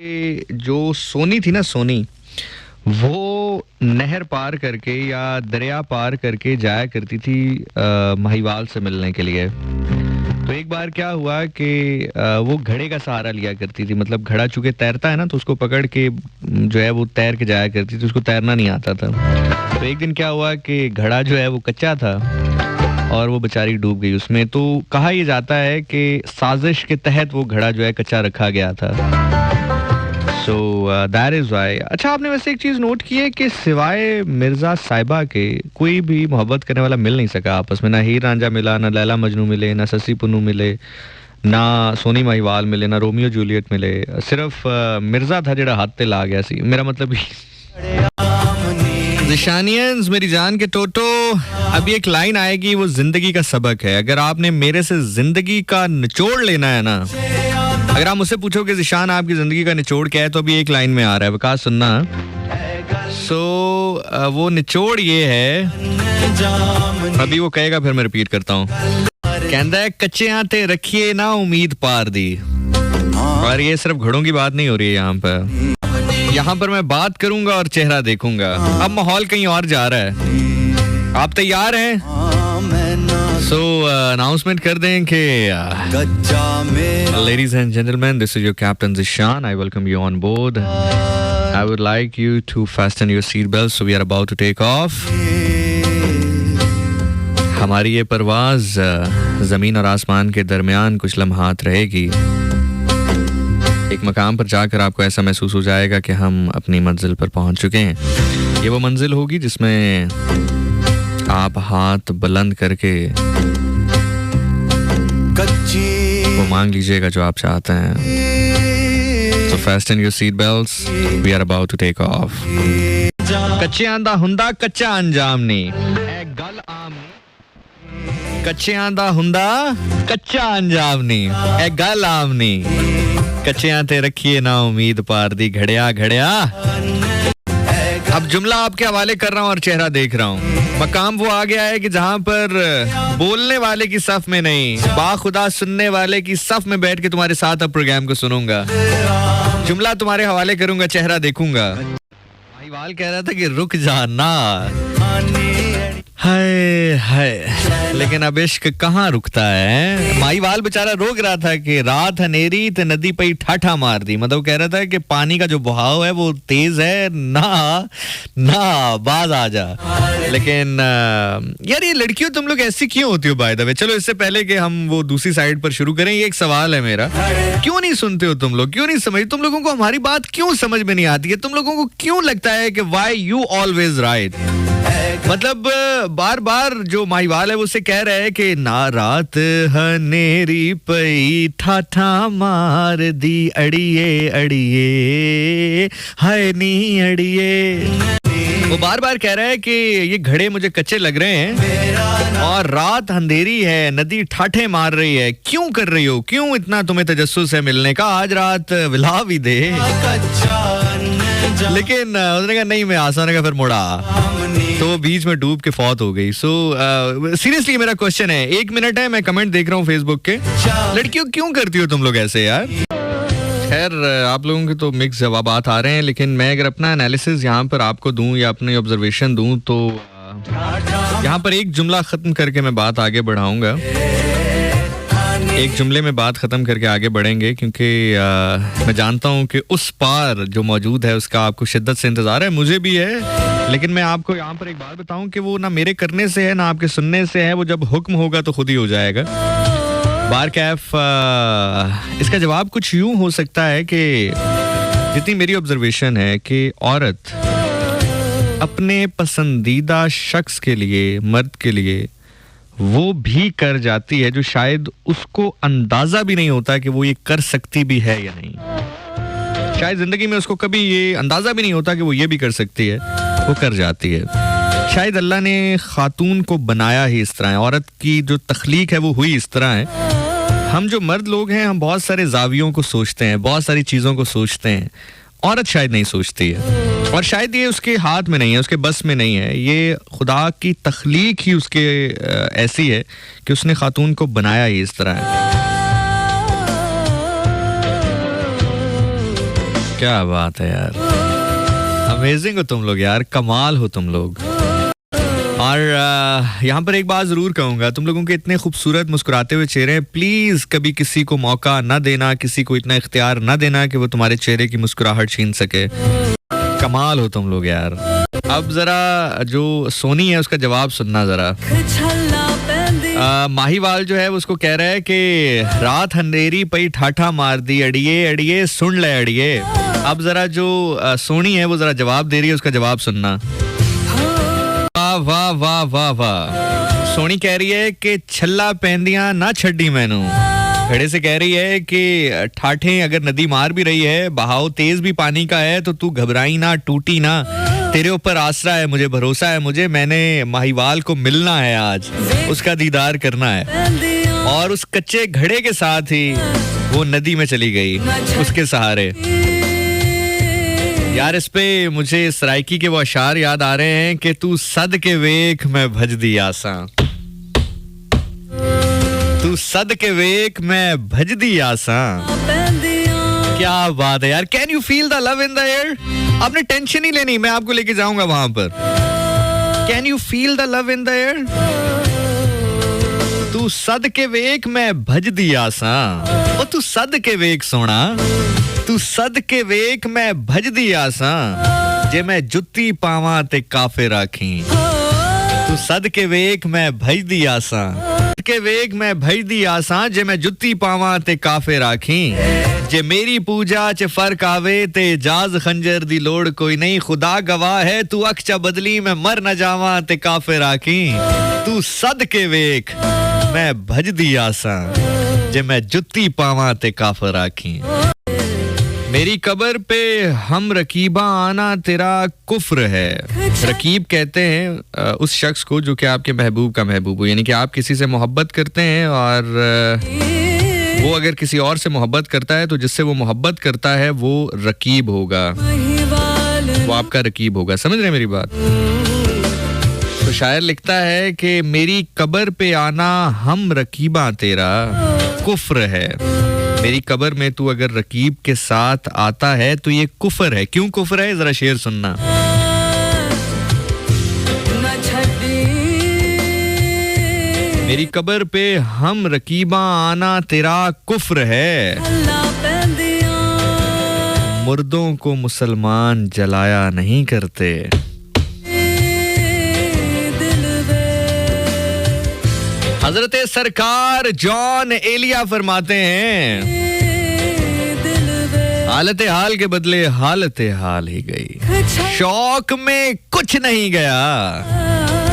जो सोनी थी ना सोनी, वो नहर पार करके या दरिया पार करके जाया करती थी महिवाल से मिलने के लिए। तो एक बार क्या हुआ कि वो घड़े का सहारा लिया करती थी। मतलब घड़ा चूंकि तैरता है ना, तो उसको पकड़ के जो है वो तैर के जाया करती थी। उसको तैरना नहीं आता था। तो एक दिन क्या हुआ कि घड़ा जो है वो कच्चा था और वो बेचारी डूब गई उसमें। तो कहा यह जाता है कि साजिश के तहत वो घड़ा जो है कच्चा रखा गया था। So that is why. अच्छा, आपने वैसे एक चीज नोट की है कि सिवाय मिर्जा साहिबा के कोई भी मोहब्बत करने वाला मिल नहीं सका आपस में। ना हीर रांझा मिला, ना लैला मजनू मिले, ना ससी पुन्नू मिले, ना सोनी महिवाल मिले, ना रोमियो जूलियट मिले। सिर्फ मिर्जा था जेड़ा हाथ ते ला गया सी। मेरा मतलब जिशानियंस, मेरी जान के टोटो, अभी एक लाइन आएगी, वो जिंदगी का सबक है। अगर आपने मेरे से जिंदगी का निचोड़ लेना है ना, अगर आप मुझसे पूछोगे जिशान आपकी जिंदगी का निचोड़ क्या है, तो अभी एक लाइन में आ रहा है, विकास सुनना। वो निचोड़ ये है, अभी वो कहेगा फिर मैं रिपीट करता हूँ। कहता है कच्चे आते रखिए ना उम्मीद पार दी। और ये सिर्फ घड़ों की बात नहीं हो रही है यहाँ पर मैं बात करूंगा और चेहरा देखूंगा। अब माहौल कहीं और जा रहा है। आप तैयार हैं? अनाउंसमेंट कर दें कि ladies and gentlemen, this is your captain Zishan. I welcome you on board. I would like you to fasten your seat belts. So we are about to take off. हमारी ये परवाज जमीन और आसमान के दरमियान कुछ लम्हात रहेगी। एक मकाम पर जाकर आपको ऐसा महसूस हो जाएगा कि हम अपनी मंजिल पर पहुंच चुके हैं। ये वो मंजिल होगी जिसमें आप हाथ बुलंद करके वो मांग लीजिएगा जो आप चाहते हैं। So fasten your seat belts. We are about to take off. कच्चे आंदा हुंदा कच्चा अंजाम नहीं, गल आम नहीं। कच्चे आंदा हुंदा कच्चा अंजाम नहीं, गल आम नहीं। कच्चे आते रखिए ना उम्मीद पार दी, घड़िया घड़िया। अब जुमला आपके हवाले कर रहा हूँ और चेहरा देख रहा हूँ। मकाम वो आ गया है कि जहाँ पर बोलने वाले की सफ में नहीं, बाखुदा सुनने वाले की सफ में बैठ के तुम्हारे साथ अब प्रोग्राम को सुनूंगा। जुमला तुम्हारे हवाले करूंगा, चेहरा देखूंगा। महिवाल कह रहा था कि रुक जाना, हाय हाय, लेकिन अब इश्क कहाँ रुकता है। माहीवाल बेचारा रोक रहा था कि रात हनेरी ते नदी पे ठाठा मार दी। मतलब कह रहा था कि पानी का जो बहाव है वो तेज है, ना बाज आ जा। लेकिन यार ये लड़कियों तुम लोग ऐसी क्यों होती हो बाय द वे? चलो इससे पहले कि हम वो दूसरी साइड पर शुरू करें, ये एक सवाल है मेरा। क्यों नहीं सुनते हो तुम लोग? क्यों नहीं समझ? तुम लोगों को हमारी बात क्यों समझ में नहीं आती है? तुम लोगों को क्यों लगता है कि व्हाई यू ऑलवेज राइट? मतलब बार बार जो माहीवाल है वो उससे कह रहा है कि ना रात हनेरी पई ठाठा मार दी, अड़िए अड़िए हाय नी अड़िए। वो बार बार कह रहा है कि ये घड़े मुझे कच्चे लग रहे हैं और रात अंधेरी है, नदी ठाठे मार रही है। क्यों कर रही हो? क्यों इतना तुम्हें तजस्सुस है मिलने का? आज रात विला भी दे। लेकिन उसने कहा नहीं मैं आसान का, फिर मुड़ा तो बीच में डूब के फौत हो गई। सीरियसली मेरा क्वेश्चन है, 1 मिनट है, मैं कमेंट देख रहा हूँ फेसबुक के। लड़कियों क्यों करती हो तुम लोग ऐसे यार? खैर आप लोगों के तो मिक्स जवाबात आ रहे हैं, लेकिन मैं अगर अपना एनालिसिस यहाँ पर आपको दूं या अपनी ऑब्जर्वेशन दूं तो यहाँ पर एक जुमला खत्म करके मैं बात आगे बढ़ाऊंगा। एक जुमले में बात खत्म करके आगे बढ़ेंगे, क्योंकि मैं जानता हूँ कि उस पार जो मौजूद है उसका आपको शिद्दत से इंतजार है, मुझे भी है। लेकिन मैं आपको यहाँ पर एक बात बताऊं कि वो ना मेरे करने से है ना आपके सुनने से है, वो जब हुक्म होगा तो खुद ही हो जाएगा। बार कैफ इसका जवाब कुछ यूं हो सकता है कि जितनी मेरी ऑब्जर्वेशन है कि औरत अपने पसंदीदा शख्स के लिए, मर्द के लिए वो भी कर जाती है जो शायद उसको अंदाजा भी नहीं होता कि वो ये कर सकती भी है या नहीं। शायद जिंदगी में उसको कभी ये अंदाजा भी नहीं होता कि वो ये भी कर सकती है, वो कर जाती है। शायद अल्लाह ने खातून को बनाया ही इस तरह है, औरत की जो तख्लीक है वो हुई इस तरह है। हम जो मर्द लोग हैं हम बहुत सारे जावियों को सोचते हैं, बहुत सारी चीज़ों को सोचते हैं, औरत शायद नहीं सोचती है। और शायद ये उसके हाथ में नहीं है, उसके बस में नहीं है। ये खुदा की तख्लीक ही उसके ऐसी है कि उसने खातून को बनाया ही इस तरह है। क्या बात है यार, अमेजिंग हो तुम लोग यार, कमाल हो तुम लोग। और यहाँ पर एक बात जरूर कहूंगा, तुम लोगों के इतने खूबसूरत मुस्कुराते हुए चेहरे हैं, प्लीज कभी किसी को मौका ना देना, किसी को इतना इख्तियार ना देना कि वो तुम्हारे चेहरे की मुस्कुराहट छीन सके। कमाल हो तुम लोग यार। अब जरा जो सोनी है उसका जवाब सुनना जरा। माहीवाल जो है उसको कह रहा है कि रात अंधेरी पई ठाठा मार दी अड़िए अड़िए सुन ले अड़िए। अब जरा जो सोनी है वो जरा जवाब दे रही है, उसका जवाब सुनना। वाह वाह वाह वाह। सोनी कह रही है कि छल्ला पहनदियां ना छड्डी मैनू। घड़े से कह रही है कि ठाठे अगर नदी मार भी रही है, बहाव तेज भी पानी का है, तो तू घबराई ना, टूटी ना, तेरे ऊपर आसरा है मुझे, भरोसा है मुझे, मैंने माहीवाल को मिलना है आज, उसका दीदार करना है। और उस कच्चे घड़े के साथ ही वो नदी में चली गई उसके सहारे। यार इस पे मुझे सराइकी के वो अशार याद आ रहे हैं कि तू सद के वेख मैं भज दी आसा, तू सद के वेख मैं भज दी आसा। क्या बात है यार, can you feel the love in the air? आपने टेंशन ही लेनी, मैं आपको लेके जाऊंगा वहां पर। Can you feel the love in the air? तू सद के वेख मैं भज दी आसा, ओ तू सद के वेख सोना, तू सद के वेख मैं भज दी आसा, जे मैं जुत्ती पावां ते काफे राखी। तू सद के वेख मैं भज दी आसा, के वेख मैं भज दी आसा, जे मैं जुत्ती पावां ते काफे राखी। जे मेरी पूजा च फर्क आवे ते जाज खंजर दी लोड़ कोई नहीं, खुदा गवाह है तू अक्चा बदली मैं मर न जावां ते काफे राखी। तू सद के वेख मैं भज दी आसा, जे मैं जुत्ती पावां ते काफे राखी। मेरी कब्र पे हम रकीबा आना तेरा कुफ्र है। रकीब कहते हैं उस शख्स को जो कि आपके महबूब का महबूब हो, यानी कि आप किसी से मोहब्बत करते हैं और वो अगर किसी और से मोहब्बत करता है तो जिससे वो मोहब्बत करता है वो रकीब होगा, वो आपका रकीब होगा। समझ रहे हैं मेरी बात? तो शायर लिखता है कि मेरी कब्र पे आना हम रकीबा तेरा कुफ्र है। मेरी कब्र में तू अगर रकीब के साथ आता है तो ये कुफर है। क्यों कुफर है, जरा शेर सुनना। मेरी कब्र पे हम रकीबा आना तेरा कुफ्र है, मुर्दों को मुसलमान जलाया नहीं करते। हजरत सरकार जॉन एलिया फरमाते हैं, हालत हाल के बदले हालत हाल ही गई, शौक में कुछ नहीं गया,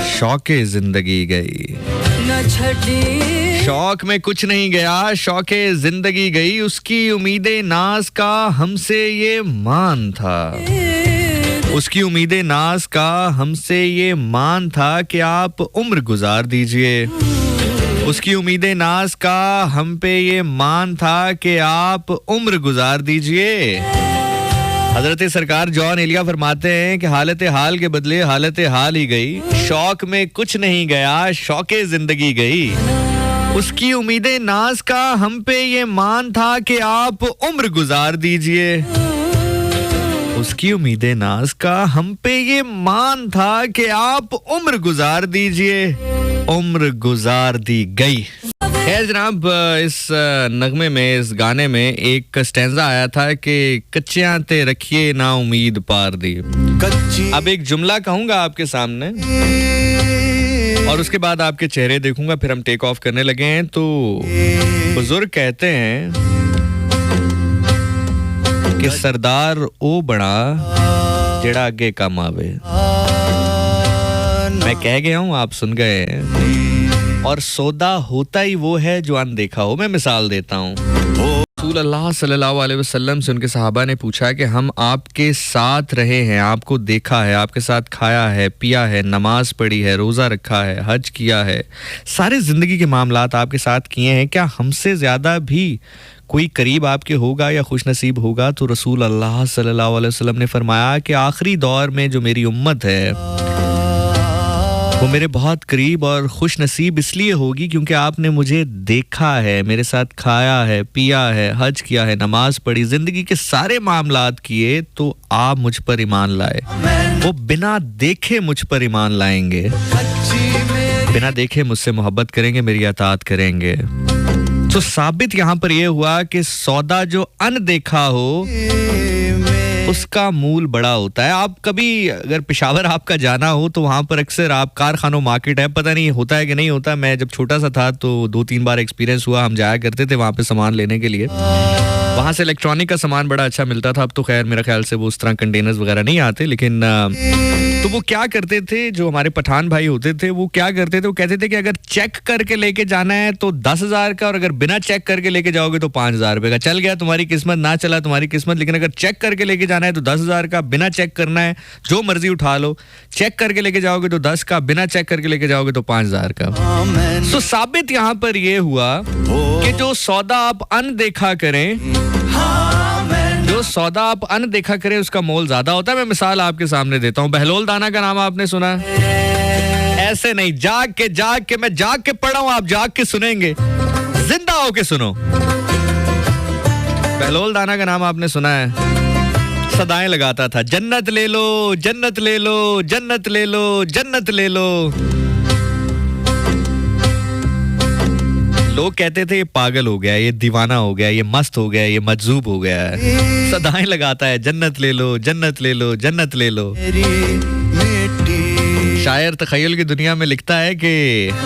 शौके जिंदगी गई। शौक में कुछ नहीं गया, शौके जिंदगी गई, उसकी उम्मीदें नाज का हमसे ये मान था, उसकी उम्मीदें नाज का हमसे ये मान था कि आप उम्र गुजार दीजिए। उसकी उम्मीदें नाज का हम पे ये मान था कि आप उम्र गुजार दीजिए। हजरत सरकार जॉन एलिया फरमाते हैं कि हालत हाल के बदले हालत हाल ही गई, शौक में कुछ नहीं गया, शौके जिंदगी गई। उसकी उम्मीदें नाज का हम पे ये मान था कि आप उम्र गुजार दीजिए। उसकी उम्मीदें नाज का हम पे ये मान था कि आप उम्र गुजार दीजिए। उम्र गुजार दी गई। खैर जनाब, इस नगमे में, इस गाने में एक स्टैंजा आया था कि कच्चियां ते रखिए ना उम्मीद पार दी। अब एक जुमला कहूंगा आपके सामने और उसके बाद आपके चेहरे देखूंगा, फिर हम टेक ऑफ करने लगे हैं। तो बुजुर्ग कहते हैं कि सरदार ओ बड़ा जेड़ा आगे कम आवे। मैं कह गया हूं, आप सुन गए हैं। और सौदा होता ही वो है जो अनदेखा हो। मैं मिसाल देता हूं, रसूल अल्लाह सल्लल्लाहु अलैहि वसल्लम से उनके सहाबा ने पूछा कि हम आपके साथ रहे हैं, आपको देखा है, आपके साथ खाया है, पिया है, नमाज पढ़ी है, रोज़ा रखा है, हज किया है, सारे ज़िंदगी के मामलात आपके साथ किए हैं, क्या हमसे ज़्यादा भी कोई करीब आपके होगा या खुश नसीब होगा? तो रसूल अल्लाह सल्लल्लाहु अलैहि वसल्लम ने फरमाया कि आखिरी दौर में जो मेरी उम्मत है वो मेरे बहुत करीब और खुश नसीब इसलिए होगी क्योंकि आपने मुझे देखा है, मेरे साथ खाया है, पिया है, हज किया है, नमाज पढ़ी, जिंदगी के सारे मामलात किए, तो आप मुझ पर ईमान लाए। वो बिना देखे मुझ पर ईमान लाएंगे, बिना देखे मुझसे मोहब्बत करेंगे, मेरी अताअत करेंगे। तो साबित यहाँ पर यह हुआ कि सौदा जो अनदेखा हो उसका मूल बड़ा होता है। आप कभी अगर पेशावर आपका जाना हो तो वहाँ पर अक्सर आप कारखानों मार्केट है, पता नहीं होता है कि नहीं होता। मैं जब छोटा सा था तो 2-3 बार एक्सपीरियंस हुआ, हम जाया करते थे वहाँ पे सामान लेने के लिए। वहाँ से इलेक्ट्रॉनिक का सामान बड़ा अच्छा मिलता था। अब तो खैर मेरा ख्याल से वो उस तरह कंटेनर्स वगैरह नहीं आते, लेकिन तो वो क्या करते थे, जो हमारे पठान भाई होते थे वो क्या करते थे, वो कहते थे कि अगर चेक करके लेके जाना है तो 10,000 का, और अगर बिना चेक करके लेके जाओगे तो 5,000 रुपए का। चल गया तुम्हारी किस्मत, ना चला तुम्हारी किस्मत, लेकिन अगर चेक करके लेके जाना है तो 10,000 का, बिना चेक करना है जो मर्जी उठा लो। चेक करके लेके जाओगे तो 10 का, बिना चेक करके लेके जाओगे तो 5,000 का। तो साबित यहाँ पर यह हुआ कि जो सौदा आप अनदेखा करें, जो सौदा आप अनदेखा करें उसका मोल ज्यादा होता है। मैं मिसाल आपके सामने देता हूँ। बहलोल दाना का नाम आपने सुना? ऐसे नहीं, जाग के मैं जाग के पढ़ा हूं, आप जाग के सुनेंगे, जिंदा होके सुनो। बहलोल दाना का नाम आपने सुना है? सदाएं लगाता था, जन्नत ले लो, जन्नत ले लो, जन्नत ले लो, जन्नत ले लो। लोग कहते थे ये पागल हो गया, ये दीवाना हो गया, ये मस्त हो गया, ये मजजूब हो गया है। सदाएं लगाता है, जन्नत ले लो, जन्नत ले लो, जन्नत ले लो। शायर तखय्युल की दुनिया में लिखता है कि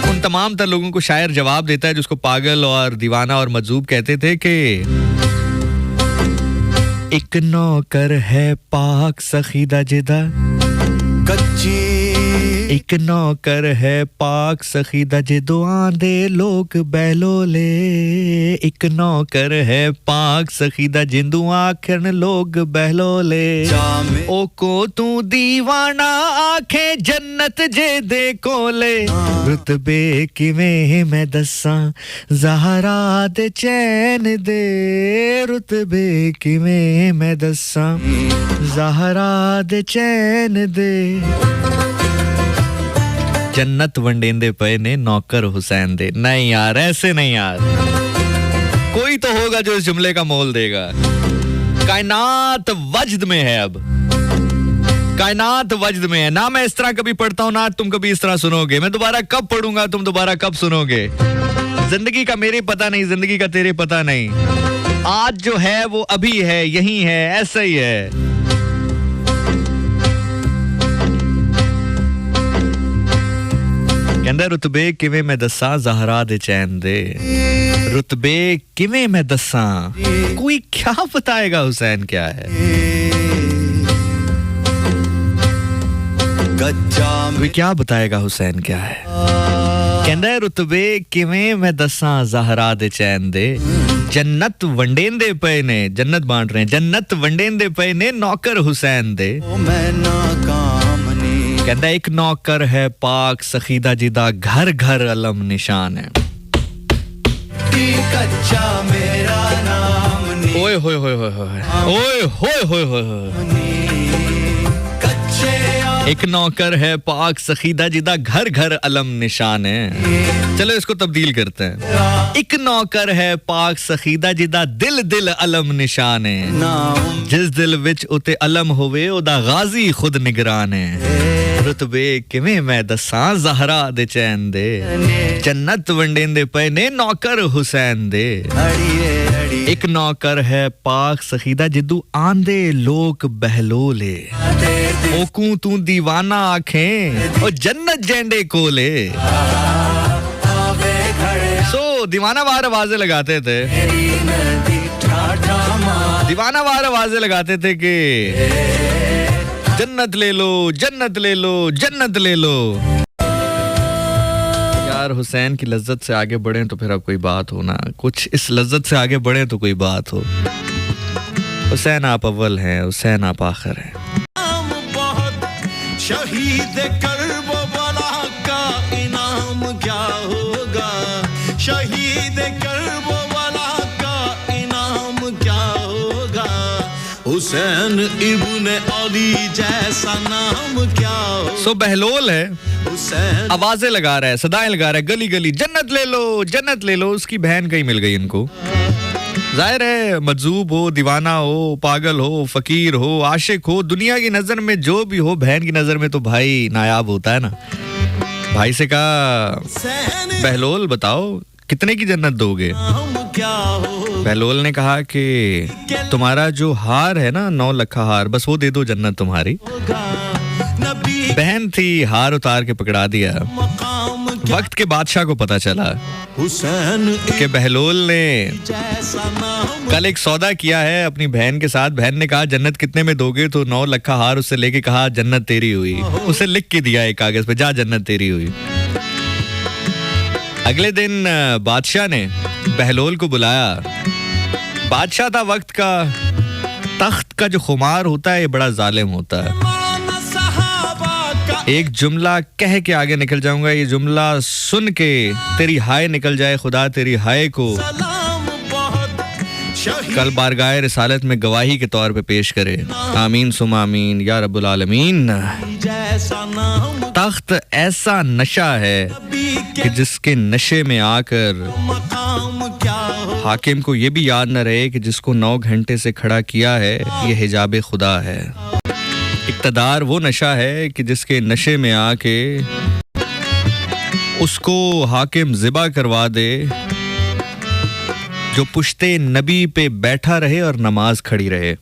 उन तमाम तर लोगों को शायर जवाब देता है जिसको पागल और दीवाना और मजजूब कहते थे कि एक नौकर है पाक सखीदा जिदा कच्ची, एक नौकर है पाक सखीदा जिदो आंदे लोग बहलोले। एक नौकर है पाक सखीदा जिंदू आखन लोग बहलोले। ओ को तू दीवाना आखे जन्नत जे दे कोले। रुतबे किवें मैं दसां ज़हरा दे चैन दे। रुतबे किवें मैं दसां ज़हरा दे चैन दे। जन्नत वंडेंदे पे ने नौकर हुसैन दे। नहीं यार, ऐसे नहीं यार, कोई तो होगा जो इस जुमले का मोल देगा। कायनात वजद में है, अब कायनात वजद में है ना। मैं इस तरह कभी पढ़ता हूं ना तुम कभी इस तरह सुनोगे। मैं दोबारा कब पढ़ूंगा, तुम दोबारा कब सुनोगे। जिंदगी का मेरे पता नहीं, जिंदगी का तेरे पता नहीं। आज जो है वो अभी है, यही है, ऐसा ही है। कहंदा रुतबे किवें मैं दसां ज़हरा दे चैन दे। रुतबे किवें मैं दसां, कोई क्या बताएगा हुसैन क्या है। कोई क्या बताएगा हुसैन क्या है। कहंदा रुतबे किवें मैं दसां ज़हरा दे चैन दे। जन्नत वंडेंदे पे ने, जन्नत बांट रहे हैं, जन्नत वंडेंदे पे ने नौकर हुसैन दे। कहता एक नौकर है पाक सखीदा जिदा घर घर अलम निशान है। ओए होए होए होए होए ओए होए होए होए। एक नौकर है पाक सखीदा जिदा घर घर अलम निशान है। चलो इसको तब्दील करते हैं। एक नौकर है पाक सखीदा जिदा दिल दिल अलम निशान है। जिस दिल विच उते अलम होवे ओदा गाजी खुद निगरान है। रुतबे किवें मैं दसां ज़हरा दे चैन दे। जन्नत वंडेंदे पे ने नौकर हुसैन दे। एक नौकर है पाक सखीदा जिदू आंदे लोग बहलोले। ओकू तू दीवाना आखें और जन्नत जेंडे कोले। सो दीवाना वार आवाजें लगाते थे, दीवाना वार आवाजें लगाते थे कि जन्नत ले लो, जन्नत ले लो, जन्नत ले लो। यार हुसैन की लज्जत से आगे बढ़े तो फिर अब कोई बात हो ना, कुछ इस लज्जत से आगे बढ़े तो कोई बात हो। हुसैन आप अव्वल हैं, हुसैन आप आखिर हैं। शहीद करबला का इनाम क्या होगा। शहीद करबला का इनाम क्या होगा। हुसैन इब्ने अली जैसा नाम क्या हो। सो बहलोल है, हुसैन आवाजें लगा रहा है, सदाएं लगा रहा है, गली गली जन्नत ले लो, जन्नत ले लो। उसकी बहन कहीं मिल गई इनको। जाहिर है मजूब हो, दीवाना हो, पागल हो, फकीर हो, आशिक हो, दुनिया की नजर में जो भी हो, बहन की नजर में तो भाई नायाब होता है ना। भाई से कहा, हुसैन बहलोल बताओ कितने की जन्नत दोगे। नाम क्या हो। बहलोल ने कहा कि तुम्हारा जो हार है ना, 9 लखा हार, बस वो दे दो, जन्नत तुम्हारी। नबी बहन थी, हार उतार के पकड़ा दिया। मकाम वक्त के बादशाह को पता चला हुसैन कि बहलोल ने जैसा नाम। कल एक सौदा किया है अपनी बहन के साथ। बहन ने कहा जन्नत कितने में दोगे, तो 9 लखा हार उससे लेके कहा जन्नत तेरी हुई। उसे लिख के दिया एक कागज पे, जा जन्नत तेरी हुई। अगले दिन बादशाह ने बहलोल को बुलाया। बादशाह था वक्त का। तख्त का जो खुमार होता है ये बड़ा जालिम होता है। माना सहाबा का एक जुमला कह के आगे निकल जाऊंगा, ये जुमला सुन के तेरी हाय निकल जाए खुदा तेरी हाय को सलाम बहुत शहीद कल बारगाह रिसालत में गवाही के तौर पे पेश करे। आमीन सुमा आमीन या रब्बुल आलमीन। जैसा नाम। तख्त ऐसा नशा है नबी के कि जिसके नशे में आकर मकाम क्या हो। हाकिम को ये भी याद न रहे कि जिसको 9 घंटे से खड़ा किया है ये हिजाब खुदा है। इक़्तिदार वो नशा है कि जिसके नशे में आके उसको हाकिम ज़िबा करवा दे, जो पुश्ते नबी पे बैठा रहे और नमाज खड़ी रहे।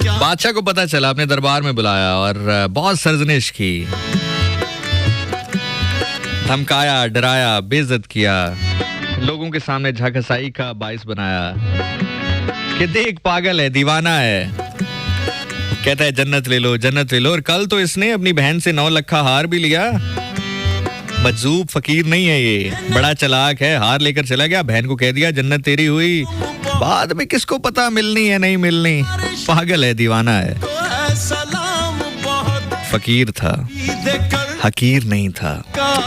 बादशाह को पता चला, अपने दरबार में बुलाया और बहुत सरजनिश की, धमकाया, डराया, बेइज्जत किया, लोगों के सामने झाकसाई का बाइस बनाया कि देख पागल है, दीवाना है, कहता है जन्नत ले लो, जन्नत ले लो। और कल तो इसने अपनी बहन से 9 लखा हार भी लिया। मजूब फकीर नहीं है ये, बड़ा चालाक है। हार लेकर चला गया, बहन को कह दिया जन्नत तेरी हुई। बाद में किसको पता मिलनी है नहीं मिलनी। पागल है, दीवाना है। सलाम बहुत फकीर था, देकर हकीर नहीं था।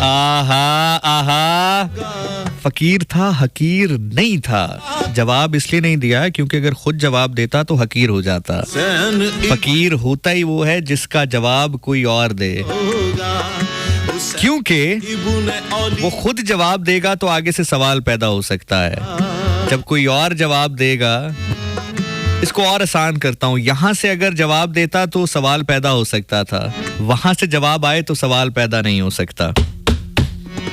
आहा आहा, फकीर था, हकीर नहीं था। जवाब इसलिए नहीं दिया क्योंकि अगर खुद जवाब देता तो हकीर हो जाता। हुसैन फकीर होता ही वो है जिसका जवाब कोई और दे, होगा। क्योंकि इब्ने अली वो खुद जवाब देगा तो आगे से सवाल पैदा हो सकता है। जब कोई और जवाब देगा, इसको और आसान करता हूं, यहां से अगर जवाब देता तो सवाल पैदा हो सकता था, वहां से जवाब आए तो सवाल पैदा नहीं हो सकता।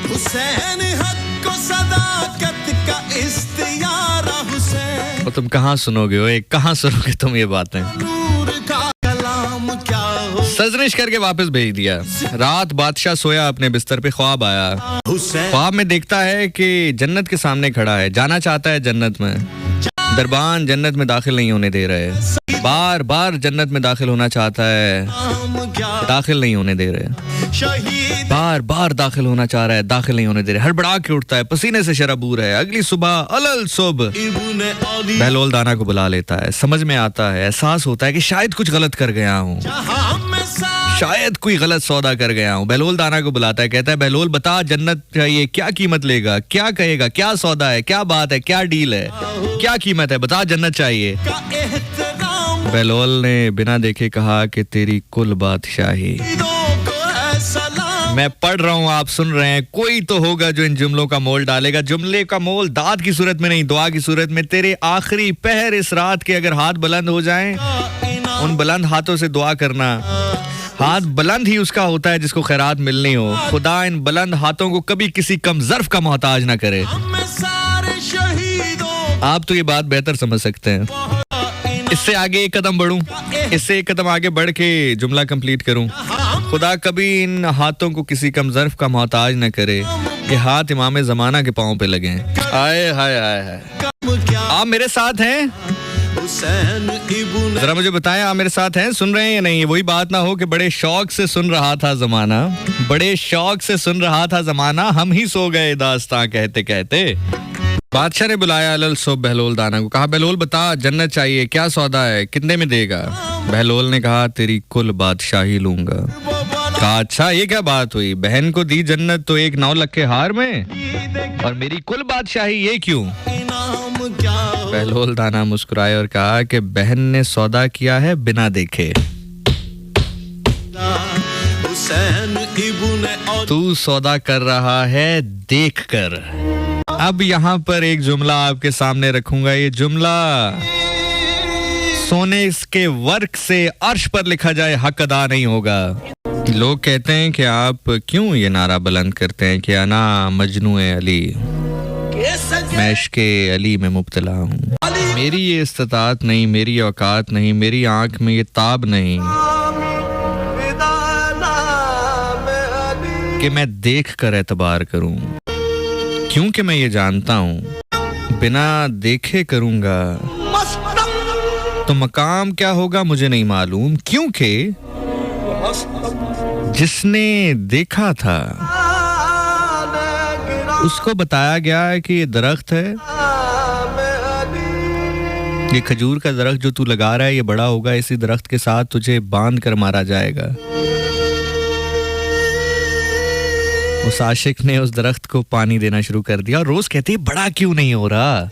हुसैन हक को सदाकत का इख्तियार हुसैन। और तुम कहाँ सुनोगे, ओए कहाँ सुनोगे तुम ये बातें। नूर का कलाम क्या हो। सरजनिश करके वापस भेज दिया। रात बादशाह सोया अपने बिस्तर पे, ख्वाब आया। हुसैन ख्वाब में देखता है कि जन्नत के सामने खड़ा है, जाना चाहता है जन्नत में। दरबान जन्नत में दाखिल नहीं होने दे रहे, बार बार जन्नत में दाखिल होना चाहता है, नाम क्या दाखिल नहीं होने दे रहे। शहीद बार बार दाखिल होना चाह रहा है, दाखिल नहीं होने दे रहे। हड़बड़ा के उठता है, पसीने से शराबूर है। अगली सुबह अलल सुबह इब्ने अली बहलोल दाना को बुला लेता है। समझ में आता है, एहसास होता है कि शायद कुछ गलत कर गया हूँ, जहां में सा शायद कोई गलत सौदा कर गया हूँ। बहलोल दाना को बुलाता है, कहता है बहलोल बता जन्नत चाहिए, क्या कीमत लेगा, क्या कहेगा, क्या सौदा है, क्या बात है, क्या डील है, क्या कीमत है, बता जन्नत चाहिए। का एहतराम बहलोल ने बिना देखे कहा कि तेरी कुल बादशाही। शहीदों को है सलाम। मैं पढ़ रहा हूँ, आप सुन रहे हैं, कोई तो होगा जो इन जुमलों का मोल डालेगा। जुमले का मोल दाद की सूरत में नहीं, दुआ की सूरत में। तेरे आखिरी पहर इस रात के अगर हाथ बुलंद हो जाएं, उन बुलंद हाथों से दुआ करना। हाथ बुलंद ही उसका होता है जिसको खैरात मिलनी हो। खुदा इन बुलंद हाथों को कभी किसी कम ज़र्फ का मोहताज ना करे। हमें सारे शहीदों आप तो ये बात बेहतर समझ सकते हैं। इससे आगे एक कदम बढ़ूं, इससे एक कदम आगे बढ़ के जुमला कंप्लीट करूं। खुदा कभी इन हाथों को किसी कम ज़र्फ का मोहताज न करे। ये हाथ इमाम ज़माना के पाँव पे लगे। हाय हाय हाय हाय। कम क्या आप मेरे साथ हैं? हुसैन इब्ने जरा मुझे बताएं, आप मेरे साथ हैं, सुन रहे हैं या नहीं? वही बात ना हो कि बड़े शौक से सुन रहा था जमाना, बड़े शौक से सुन रहा था जमाना, हम ही सो गए दास्तां कहते कहते। बादशाह ने बुलाया अलल सुबह बहलोल दाना को, कहा बहलोल बता जन्नत चाहिए, क्या सौदा है, कितने में देगा? बहलोल ने कहा तेरी कुल बादशाही लूंगा। कहा अच्छा ये क्या बात हुई, बहन को दी जन्नत तो एक 9 लाख के हार में, और मेरी कुल बादशाही ये क्यों? इनाम क्या हो। बहलोल दाना मुस्कुराए और कहा कि बहन ने सौदा किया है बिना देखे। हुसैन इब्ने तू सौदा कर रहा है देखकर। अब यहाँ पर एक जुमला आपके सामने रखूंगा। ये जुमला सोने के वर्क से अर्श पर लिखा जाए हक अदा नहीं होगा। लोग कहते हैं कि आप क्यों ये नारा बुलंद करते हैं कि अना मजनूए अली, मैं इश्के अली में मुब्तला हूँ। मेरी ये इस्तात नहीं, मेरी औकात नहीं, मेरी आंख में ये ताब नहीं कि मैं देख कर एतबार करूं, क्योंकि मैं ये जानता हूं बिना देखे करूंगा तो मकाम क्या होगा मुझे नहीं मालूम, क्योंकि जिसने देखा था उसको बताया गया है कि ये दरख्त है, ये खजूर का दरख्त जो तू लगा रहा है ये बड़ा होगा, इसी दरख्त के साथ तुझे बांध कर मारा जाएगा। उस आशिक ने उस दरख्त को पानी देना शुरू कर दिया और रोज कहती है बड़ा क्यों नहीं हो रहा,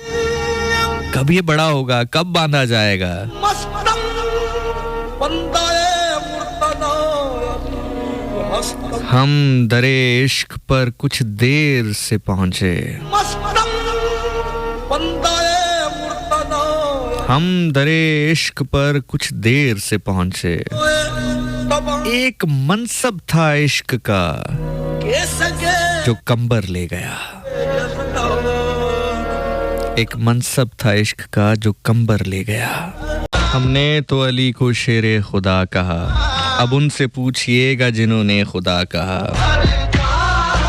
कब ये बड़ा होगा, कब बांधा जाएगा। हम दरे इश्क पर कुछ देर से पहुंचे, हम दरे इश्क पर कुछ देर से पहुंचे। एक मनसब था इश्क का जो कंबर ले गया, एक मनसब था इश्क का जो कंबर ले गया। हमने तो अली को शेरे खुदा कहा, अब उनसे पूछिएगा जिन्होंने खुदा कहा।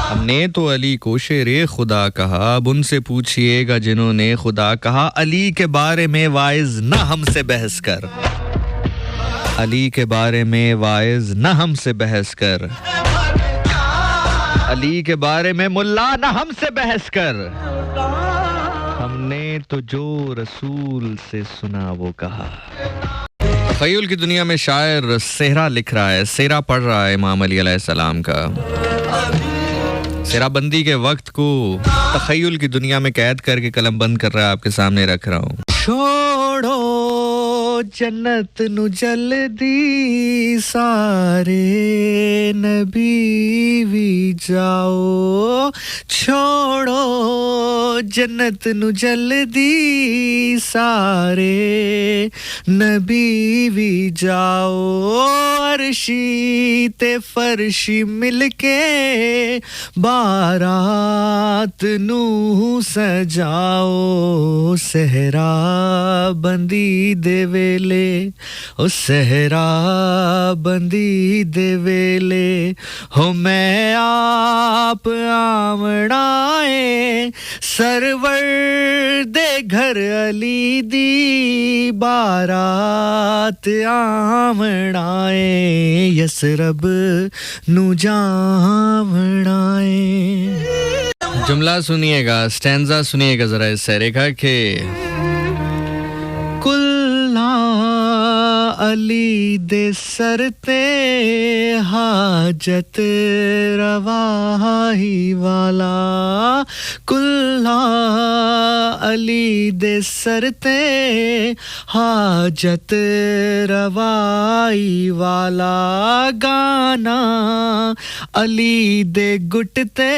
हमने तो अली को शेरे खुदा कहा, अब उनसे पूछिएगा जिन्होंने खुदा कहा। अली के बारे में वाइज न हमसे बहस कर, अली के बारे में वाइज न हमसे बहस कर, अली के बारे में मुल्ला न हमसे बहस कर। हमने तो जो रसूल से सुना वो कहा। तखय्युल की दुनिया में शायर सेहरा लिख रहा है, सेहरा पढ़ रहा है इमाम अली अलैहिस्सलाम का। सेहराबंदी के वक्त को तखय्युल की दुनिया में कैद करके कलम बंद कर रहा है, आपके सामने रख रहा हूँ। छोड़ो जन्नत नु जल्दी सारे नबी भी जाओ, छोड़ो जन्नत नु जल्दी सारे नबी भी जाओ। अर्शी ते फर्शी मिलके बारात नू सजाओ, सहरा बंदी दे वेले, ओ सहरा बंदी दे वेले हो मैं आप आमड़ाए, सरवर दे घर अली दी बारात आमड़ाए, यसरब नु जामड़ाए। जुमला सुनिएगा, स्टैंजा सुनिएगा जरा इस सहरे का के कुल्ला अली दे सरते हाजत रवाही वाला, कुल्ला अली दे सरते हाजत रवाई वाला, गाना अली दे गुटते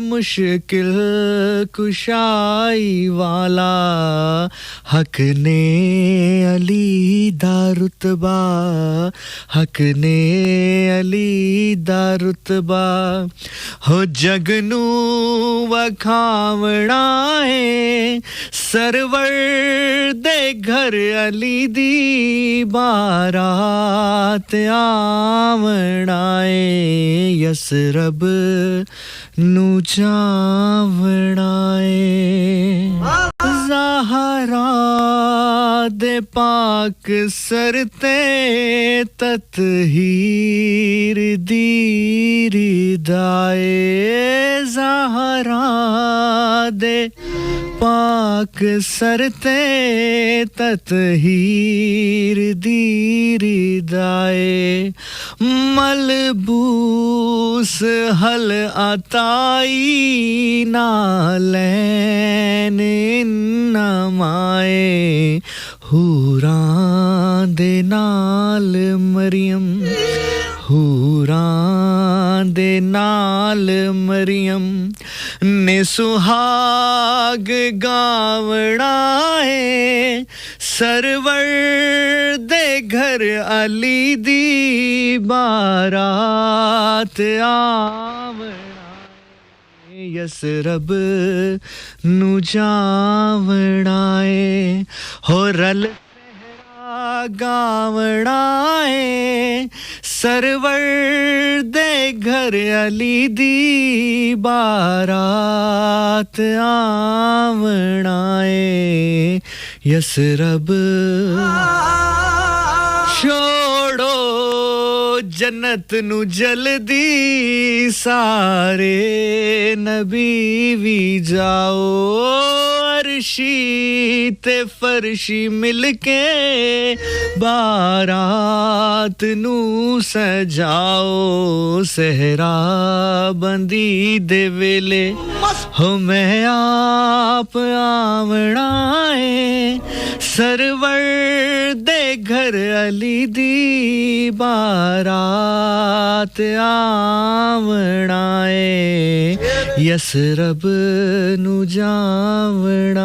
मुश्किल कुशाई वाला, हक ने अली दा रुतबा, हक ने अली दा रुतबा हो जगनू वखावणा है, सरवर दे घर अली दी बारात आवणाए, यसरब नु जावणाए। ज़हरा दे पाक सरते ततहीर दीरी दाए, ज़हरा दे पाक सरते ततहीर दीरी दाए, मलबूस हल अताई नालैन नमाए हूरां दे नाल मरियम हूरां दे नाल मरियम ने सुहाग गावड़ा है सरवर दे घर अली दी बारात आवड़ा यसरब नु जावड़ाए हो रल गावड़ा है सरवर दे घर अली दी बारात आवड़ाए यसरब छोड़ो जन्नत नु जल्दी सारे नबी भी जाओ अर्शी ते फरशी मिलके बारात नु सजाओ सहरा बंदी दे वेले हो मैं आप आवड़ा है सरवर दे घर अली दी बारात आवड़ाए यसरब नु जावड़ाए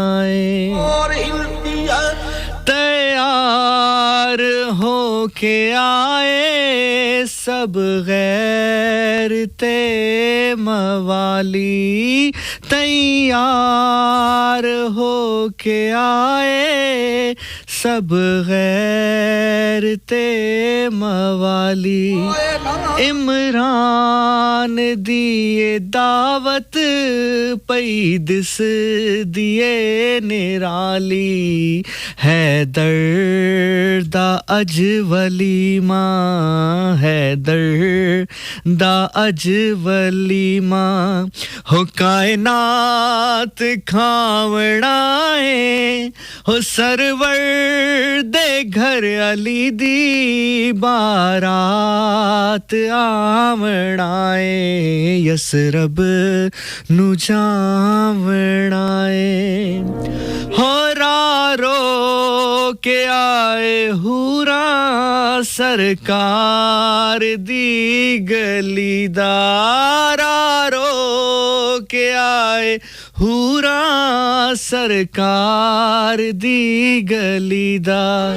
तैयार हो के आए सब गैर ते मवाली तैयार हो के आए सब गैर ते मवाली इमरान दिए दावत पई दिस दिए निराली हैदर दा अजवली मां हैदर दा अजवली मां हो कायनात खावड़ाए हो सरवर दे घर अली दी बारात आवड़ाए यसरब नु जावड़ाए हो रारो के आए हूरा सरकार दी गलीदारा रो के आए हूरा सरकार दी गलीदार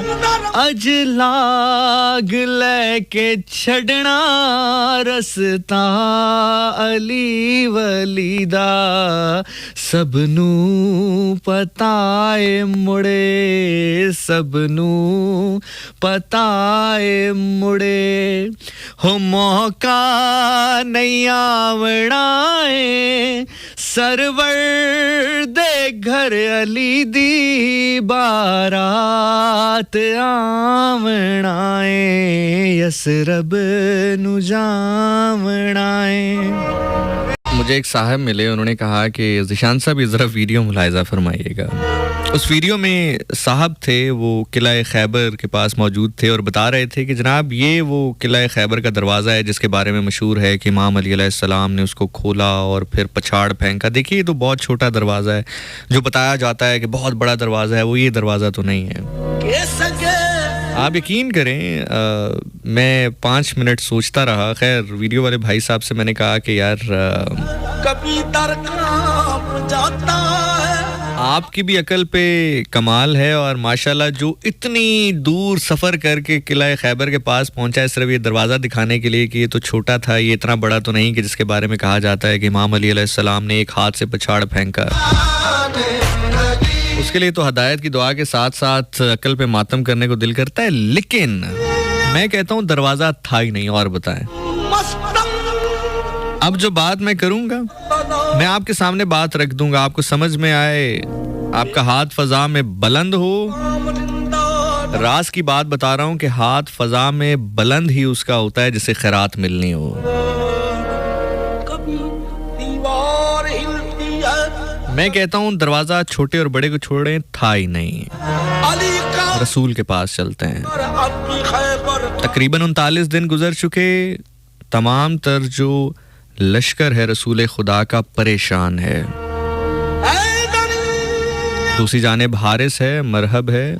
अज लाग लेके छड़ना रस्ता अली वलीदा सबनू पताए मुड़े सबनू पताए मुड़े हो मौका नहीं आवड़ाए सरवर दे घर अली दी बारात आवड़ाए यसरब नु जावड़ाए। मुझे एक साहब मिले, उन्होंने कहा कि ज़िशान साहब ये ज़रा वीडियो मुलाहिज़ा फरमाइएगा। उस वीडियो में साहब थे वो किला खैबर के पास मौजूद थे और बता रहे थे कि जनाब ये वो किला खैबर का दरवाज़ा है जिसके बारे में मशहूर है कि इमाम अली अलैहिस्सलाम ने उसको खोला और फिर पछाड़ फेंका। देखिए ये तो बहुत छोटा दरवाज़ा है, जो बताया जाता है कि बहुत बड़ा दरवाज़ा है वो ये दरवाज़ा तो नहीं है। आप यकीन करें मैं 5 मिनट सोचता रहा। खैर वीडियो वाले भाई साहब से मैंने कहा कि यार कभी दर कांप जाता है, आपकी भी अकल पे कमाल है और माशाल्लाह जो इतनी दूर सफ़र करके किला खैबर के पास पहुंचा है सिर्फ ये दरवाज़ा दिखाने के लिए कि ये तो छोटा था, ये इतना बड़ा तो नहीं कि जिसके बारे में कहा जाता है कि इमाम अली अलैहिस्सलाम ने एक हाथ से पछाड़ फेंका। उसके लिए तो हिदायत की दुआ के साथ साथ अकल पे मातम करने को दिल करता है, लेकिन मैं कहता हूँ दरवाज़ा था ही नहीं। और बताएं, अब जो बात मैं करूँगा मैं आपके सामने बात रख दूंगा, आपको समझ में आए, आपका हाथ फजा में बुलंद हो। राज की बात बता रहा हूँ कि हाथ फजा में बुलंद ही उसका होता है जिसे खैरात मिलनी हो। मैं कहता हूँ दरवाजा छोटे और बड़े को छोड़े था ही नहीं। रसूल के पास चलते हैं। अपनी खैबर तकरीबन 39 दिन गुजर चुके, तमाम तर जो लश्कर है रसूल खुदा का परेशान है। दूसरी जानिब हारिस है, मरहब है,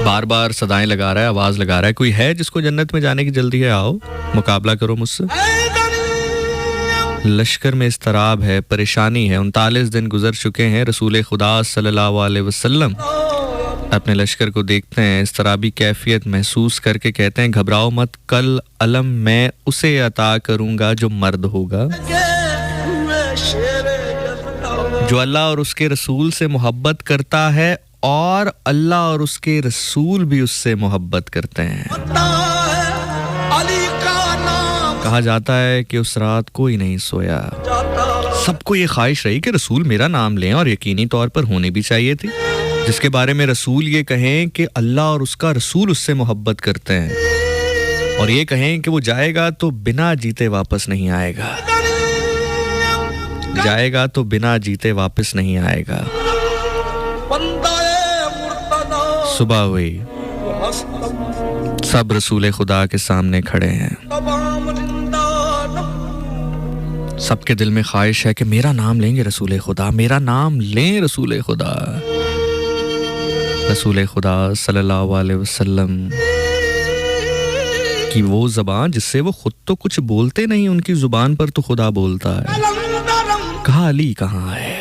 बार बार सदाएं लगा रहा है, आवाज लगा रहा है, कोई है जिसको जन्नत में जाने की जल्दी है, आओ मुकाबला करो मुझसे। लश्कर में इस्तराब है, परेशानी है। 39 दिन गुजर चुके हैं। रसूल खुदा सल्लल्लाहु अलैहि वसल्लम अपने लश्कर को देखते हैं, इस्तराबी कैफियत महसूस करके कहते हैं, घबराओ मत, कल अलम मैं उसे अता करूंगा जो मर्द होगा, जो अल्लाह और उसके रसूल से मोहब्बत करता है और अल्लाह और उसके रसूल भी उससे मोहब्बत करते हैं। कहा जाता है कि उस रात कोई नहीं सोया, सबको ये ख्वाहिश रही कि रसूल मेरा नाम लें, और यकीनी तौर पर होनी भी चाहिए थी। जिसके बारे में रसूल ये कहें कि अल्लाह और उसका रसूल उससे मोहब्बत करते हैं, और ये कहें कि वो जाएगा तो बिना जीते वापस नहीं आएगा, जाएगा तो बिना जीते वापस नहीं आएगा। सुबह हुई, सब रसूल खुदा के सामने खड़े हैं। सबके दिल में ख्वाहिश है कि मेरा नाम लेंगे रसूल खुदा, मेरा नाम लें रसूल खुदा। रसूल खुदा सल्लल्लाहु अलैहि वसल्लम की वो ज़बान जिससे वो खुद तो कुछ बोलते नहीं, उनकी ज़ुबान पर तो खुदा बोलता है। कहा अली कहाँ है?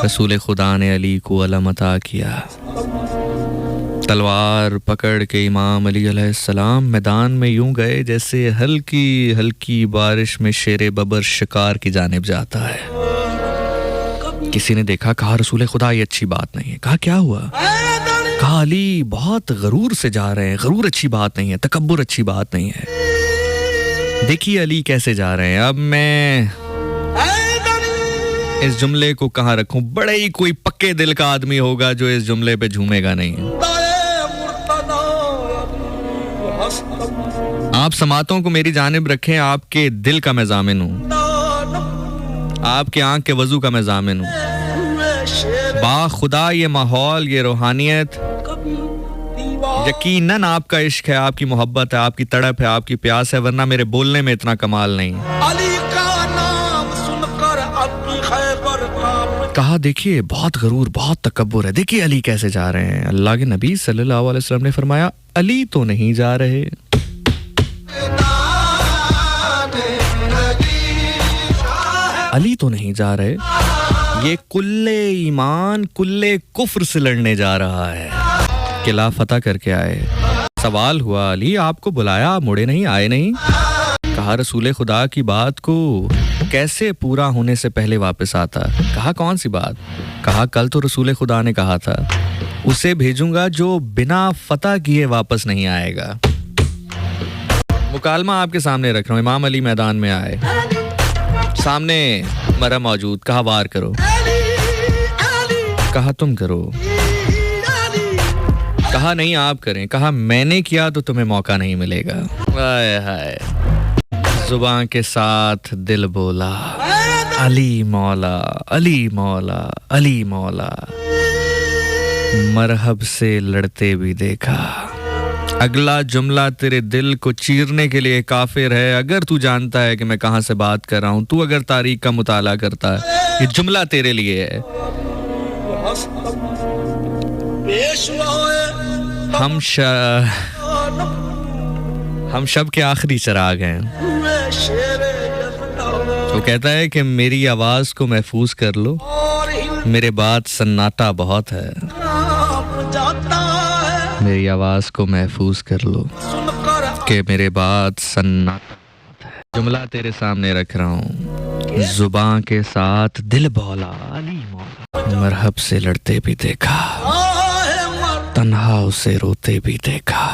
रसूल खुदा ने अली को अलम अता किया। तलवार पकड़ के इमाम अली अलैहिस्सलाम मैदान में यूं गए जैसे हल्की हल्की बारिश में शेर बबर शिकार की जानिब जाता है। किसी ने देखा, कहा रसूल खुदा ये अच्छी बात नहीं है। कहा क्या हुआ? कहा अली बहुत गरूर से जा रहे हैं, गरूर अच्छी बात नहीं है, तकब्बुर अच्छी बात नहीं है। देखिए अली कैसे जा रहे हैं। अब मैं इस जुमले को कहाँ रखूं? बड़े ही कोई पक्के दिल का आदमी होगा जो इस जुमले पे झूमेगा नहीं। आप समातों को मेरी जानिब रखें, आपके दिल का मैं जामिन हूं, आपके आंख के वजू का मैं जामिन हूं। बा खुदा ये माहौल, ये रूहानियत, यकीनन आपका इश्क है, आपकी मोहब्बत है, आपकी तड़प है, आपकी प्यास है, वरना मेरे बोलने में इतना कमाल नहीं। कहा देखिए बहुत गरूर, बहुत तकब्बुर है, देखिए अली कैसे जा रहे हैं। अल्लाह के नबी सल्लल्लाहु अलैहि वसल्लम ने फरमाया अली तो नहीं जा रहे, अली तो नहीं जा रहे, ये कुल्ले ईमान कुल्ले कुफ्र से लड़ने जा रहा है। किला फतह करके आए। सवाल हुआ अली आपको बुलाया, आप मुड़े नहीं, आए नहीं। कहा रसूल खुदा की बात को कैसे पूरा होने से पहले वापस आता। कहा कौन सी बात? कहा कल तो रसूल खुदा ने कहा था उसे भेजूंगा जो बिना फतह किए वापस नहीं आएगा। मुकालमा आपके सामने रख रहा हूं। इमाम अली मैदान में आए, सामने मरा मौजूद। कहा वार करो। कहा तुम करो। कहा नहीं आप करें। कहा मैंने किया तो तुम्हें मौका नहीं मिलेगा। हाय हाय, जुबान के साथ दिल बोला अली मौला, अली मौला, अली मौला। मरहब से लड़ते भी देखा। अगला जुमला तेरे दिल को चीरने के लिए काफिर है। अगर तू जानता है कि मैं कहां से बात कर रहा हूं, तू अगर तारीख का मुताला करता है, ये जुमला तेरे लिए है। हम शब के आखिरी चिराग हैं। वो कहता है कि मेरी आवाज को महफूज कर लो, मेरे बाद सन्नाटा बहुत है। मेरी आवाज को महफूज कर लो कि मेरे बाद सन्नाटा है। जुमला तेरे सामने रख रहा हूँ। जुबान के साथ दिल बोला अली मौला। मरहब से लड़ते भी देखा, तन्हा उसे रोते भी देखा।